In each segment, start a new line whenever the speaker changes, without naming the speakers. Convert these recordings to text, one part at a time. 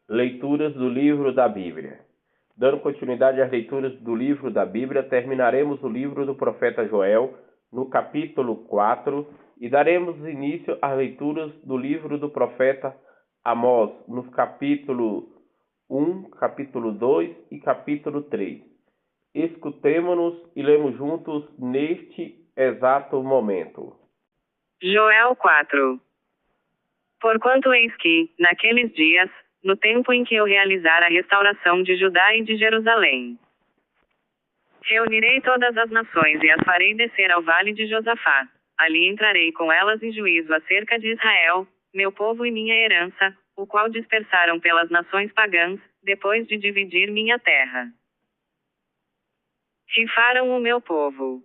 Leituras do livro da Bíblia. Dando continuidade às leituras do livro da Bíblia, terminaremos o livro do profeta Joel, no capítulo 4, e daremos início às leituras do livro do profeta Amós, nos capítulo 1, capítulo 2 e capítulo 3. Escutemo-nos e lemos juntos neste exato momento.
Joel 4. Porquanto eis que, naqueles dias, no tempo em que eu realizar a restauração de Judá e de Jerusalém, reunirei todas as nações e as farei descer ao vale de Josafá. Ali entrarei com elas em juízo acerca de Israel, meu povo e minha herança, o qual dispersaram pelas nações pagãs, depois de dividir minha terra. Rifaram o meu povo.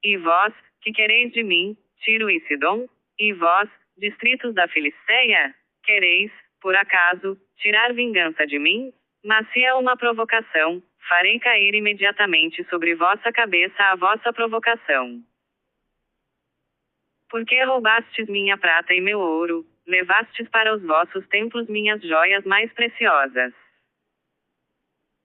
E vós, que quereis de mim, Tiro e Sidom? E vós, distritos da Filisteia, quereis, por acaso, tirar vingança de mim? Mas se é uma provocação, farei cair imediatamente sobre vossa cabeça a vossa provocação. Porque roubastes minha prata e meu ouro, levastes para os vossos templos minhas joias mais preciosas.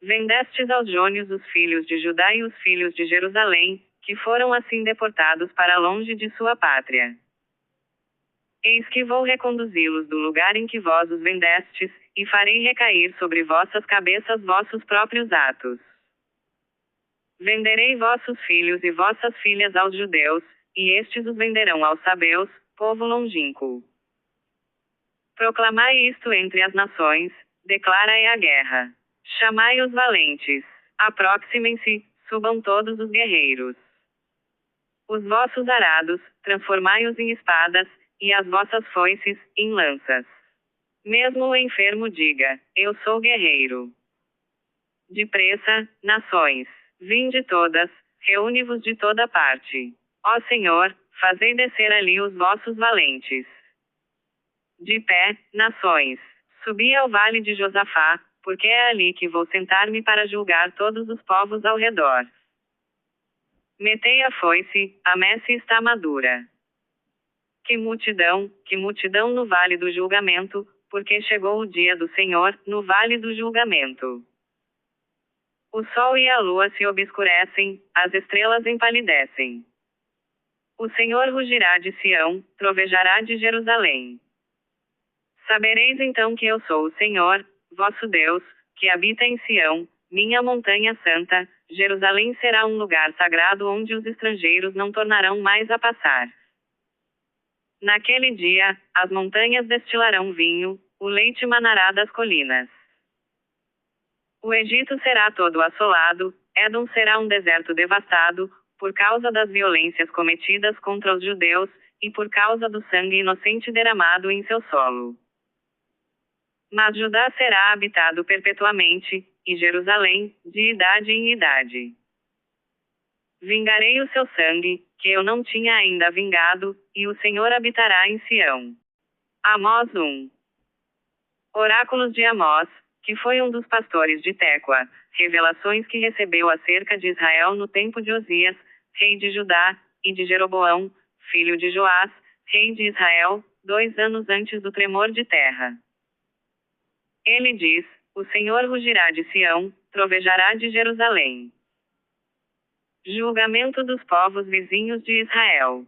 Vendestes aos jônios os filhos de Judá e os filhos de Jerusalém, que foram assim deportados para longe de sua pátria. Eis que vou reconduzi-los do lugar em que vós os vendestes, e farei recair sobre vossas cabeças vossos próprios atos. Venderei vossos filhos e vossas filhas aos judeus, e estes os venderão aos sabeus, povo longínquo. Proclamai isto entre as nações, declarai a guerra. Chamai os valentes, aproximem-se, subam todos os guerreiros. Os vossos arados, transformai-os em espadas, e as vossas foices, em lanças. Mesmo o enfermo diga, eu sou guerreiro. Depressa, nações, vinde todas, reúne-vos de toda parte. Ó Senhor, fazei descer ali os vossos valentes. De pé, nações, subi ao vale de Josafá, porque é ali que vou sentar-me para julgar todos os povos ao redor. Metei a foice, a messe está madura. Que multidão no vale do julgamento, porque chegou o dia do Senhor, no vale do julgamento. O sol e a lua se obscurecem, as estrelas empalidecem. O Senhor rugirá de Sião, trovejará de Jerusalém. Sabereis então que eu sou o Senhor, vosso Deus, que habita em Sião, minha montanha santa. Jerusalém será um lugar sagrado onde os estrangeiros não tornarão mais a passar. Naquele dia, as montanhas destilarão vinho, o leite manará das colinas. O Egito será todo assolado, Édom será um deserto devastado, por causa das violências cometidas contra os judeus, e por causa do sangue inocente derramado em seu solo. Mas Judá será habitado perpetuamente, e Jerusalém, de idade em idade. Vingarei o seu sangue, que eu não tinha ainda vingado, e o Senhor habitará em Sião. Amós 1. Oráculos de Amós, que foi um dos pastores de Tecoa, revelações que recebeu acerca de Israel no tempo de Osias, rei de Judá, e de Jeroboão, filho de Joás, rei de Israel, 2 anos antes do tremor de terra. Ele diz, o Senhor rugirá de Sião, trovejará de Jerusalém. Julgamento dos povos vizinhos de Israel.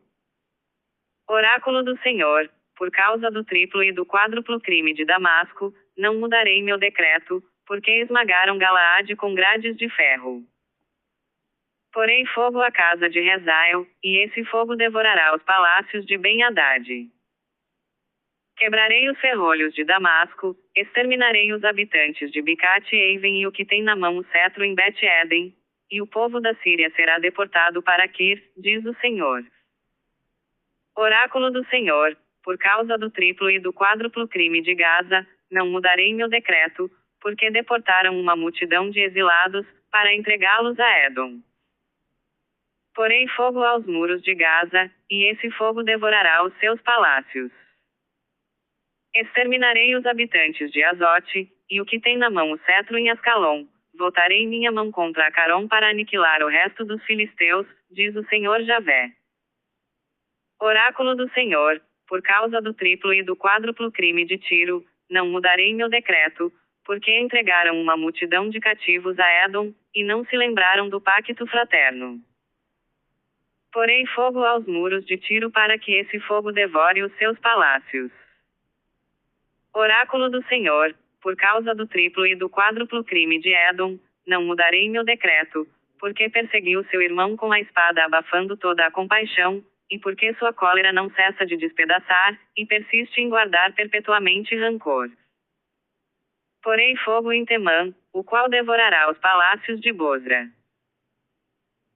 Oráculo do Senhor, por causa do triplo e do quádruplo crime de Damasco, não mudarei meu decreto, porque esmagaram Galaade com grades de ferro. Porei fogo à casa de Rezael, e esse fogo devorará os palácios de Ben-Hadad. Quebrarei os ferrolhos de Damasco, exterminarei os habitantes de Bicate e Eiven e o que tem na mão o cetro em Bet-Eden, e o povo da Síria será deportado para Quir, diz o Senhor. Oráculo do Senhor, por causa do triplo e do quádruplo crime de Gaza, não mudarei meu decreto, porque deportaram uma multidão de exilados, para entregá-los a Édom. Porei fogo aos muros de Gaza, e esse fogo devorará os seus palácios. Exterminarei os habitantes de Azote, e o que tem na mão o cetro em Ascalon. Voltarei minha mão contra Acaron para aniquilar o resto dos filisteus, diz o Senhor Javé. Oráculo do Senhor, por causa do triplo e do quádruplo crime de Tiro, não mudarei meu decreto, porque entregaram uma multidão de cativos a Edom, e não se lembraram do pacto fraterno. Porei fogo aos muros de Tiro para que esse fogo devore os seus palácios. Oráculo do Senhor, por causa do triplo e do quádruplo crime de Edom, não mudarei meu decreto, porque perseguiu seu irmão com a espada abafando toda a compaixão, e porque sua cólera não cessa de despedaçar, e persiste em guardar perpetuamente rancor. Porei fogo em Temã, o qual devorará os palácios de Bosra.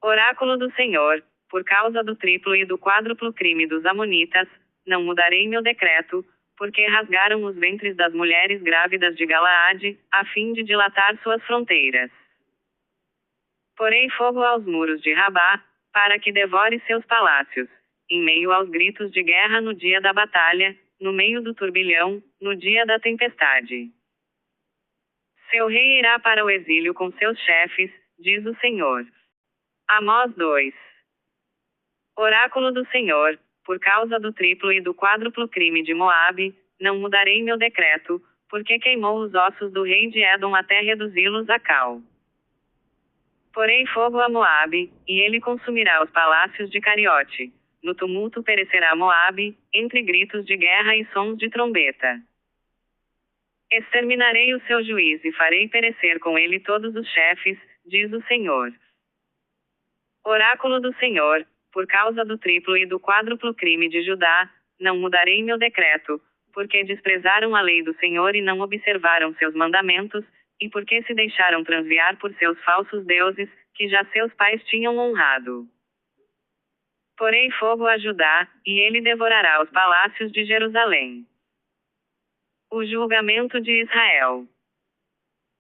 Oráculo do Senhor, por causa do triplo e do quádruplo crime dos amonitas, não mudarei meu decreto, porque rasgaram os ventres das mulheres grávidas de Galaade, a fim de dilatar suas fronteiras. Porei fogo aos muros de Rabá, para que devore seus palácios, em meio aos gritos de guerra no dia da batalha, no meio do turbilhão, no dia da tempestade. Seu rei irá para o exílio com seus chefes, diz o Senhor. Amós 2. Oráculo do Senhor, por causa do triplo e do quádruplo crime de Moabe, não mudarei meu decreto, porque queimou os ossos do rei de Edom até reduzi-los a cal. Porei fogo a Moabe, e ele consumirá os palácios de Cariote. No tumulto perecerá Moabe, entre gritos de guerra e sons de trombeta. Exterminarei o seu juiz e farei perecer com ele todos os chefes, diz o Senhor. Oráculo do Senhor, por causa do triplo e do quádruplo crime de Judá, não mudarei meu decreto, porque desprezaram a lei do Senhor e não observaram seus mandamentos, e porque se deixaram transviar por seus falsos deuses, que já seus pais tinham honrado. Porei fogo a Judá, e ele devorará os palácios de Jerusalém. O julgamento de Israel.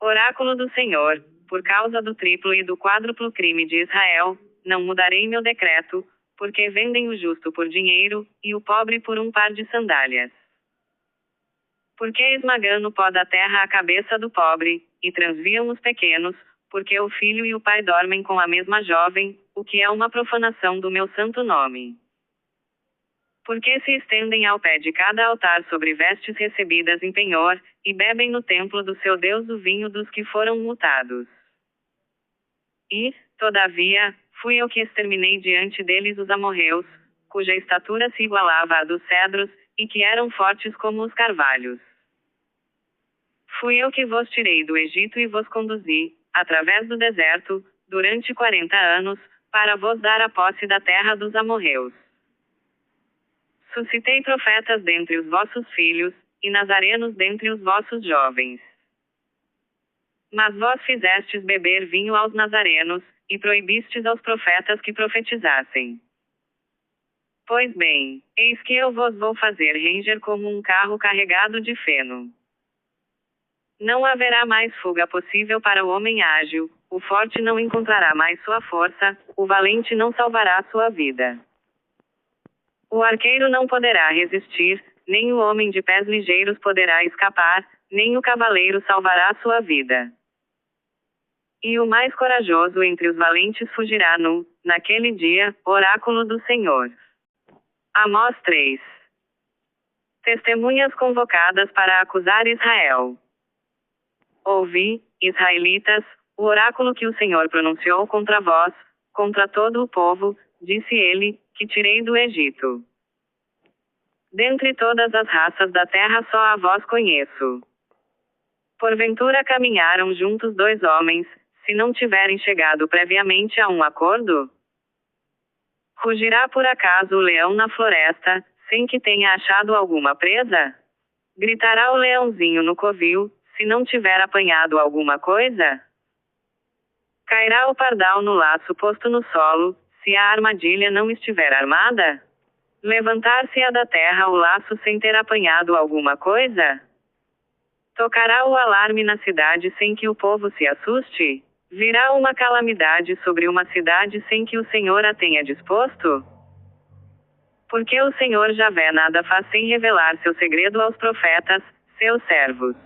Oráculo do Senhor, por causa do triplo e do quádruplo crime de Israel, não mudarei meu decreto, porque vendem o justo por dinheiro, e o pobre por um par de sandálias. Porque esmagam no pó da terra a cabeça do pobre, e transviam os pequenos, porque o filho e o pai dormem com a mesma jovem, o que é uma profanação do meu santo nome. Porque se estendem ao pé de cada altar sobre vestes recebidas em penhor, e bebem no templo do seu Deus o vinho dos que foram multados. E, todavia, fui eu que exterminei diante deles os amorreus, cuja estatura se igualava à dos cedros, e que eram fortes como os carvalhos. Fui eu que vos tirei do Egito e vos conduzi, através do deserto, durante 40 anos, para vos dar a posse da terra dos amorreus. Suscitei profetas dentre os vossos filhos, e nazarenos dentre os vossos jovens. Mas vós fizestes beber vinho aos nazarenos, e proibistes aos profetas que profetizassem. Pois bem, eis que eu vos vou fazer ranger como um carro carregado de feno. Não haverá mais fuga possível para o homem ágil, o forte não encontrará mais sua força, o valente não salvará sua vida. O arqueiro não poderá resistir, nem o homem de pés ligeiros poderá escapar, nem o cavaleiro salvará sua vida. E o mais corajoso entre os valentes fugirá naquele dia, oráculo do Senhor. Amós 3. Testemunhas convocadas para acusar Israel. Ouvi, israelitas, o oráculo que o Senhor pronunciou contra vós, contra todo o povo, disse ele, que tirei do Egito. Dentre todas as raças da terra só a vós conheço. Porventura caminharam juntos dois homens, se não tiverem chegado previamente a um acordo? Rugirá por acaso o leão na floresta, sem que tenha achado alguma presa? Gritará o leãozinho no covil, se não tiver apanhado alguma coisa? Cairá o pardal no laço posto no solo, se a armadilha não estiver armada? Levantar-se-á da terra o laço sem ter apanhado alguma coisa? Tocará o alarme na cidade sem que o povo se assuste? Virá uma calamidade sobre uma cidade sem que o Senhor a tenha disposto? Porque o Senhor Javé nada faz sem revelar seu segredo aos profetas, seus servos.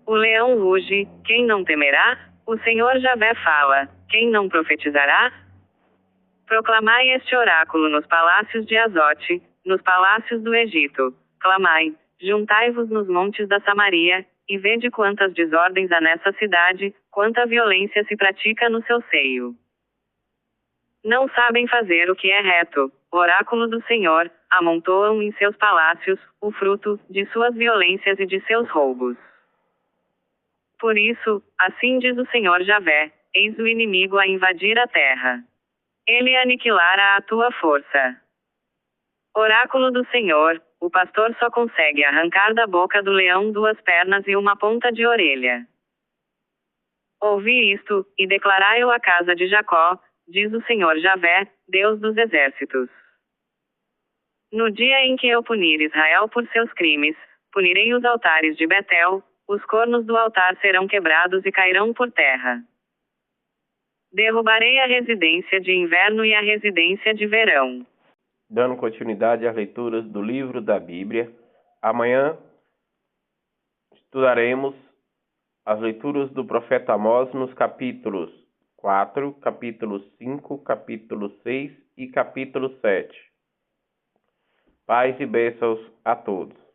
O leão ruge, quem não temerá? O Senhor Javé fala, quem não profetizará? Proclamai este oráculo nos palácios de Azote, nos palácios do Egito. Clamai, Juntai-vos nos montes da Samaria, e vede quantas desordens há nessa cidade, quanta violência se pratica no seu seio. Não sabem fazer o que é reto, oráculo do Senhor, amontoam em seus palácios o fruto de suas violências e de seus roubos. Por isso, assim diz o Senhor Javé, eis o inimigo a invadir a terra. Ele aniquilará a tua força. Oráculo do Senhor, o pastor só consegue arrancar da boca do leão 2 pernas e uma ponta de orelha. Ouvi isto, e declarai-o à casa de Jacó, diz o Senhor Javé, Deus dos exércitos. No dia em que eu punir Israel por seus crimes, punirei os altares de Betel, os cornos do altar serão quebrados e cairão por terra. Derrubarei a residência de inverno e a residência de verão.
Dando continuidade às leituras do livro da Bíblia, amanhã estudaremos as leituras do profeta Amós nos capítulos 4, capítulo 5, capítulo 6 e capítulo 7. Paz e bênçãos a todos.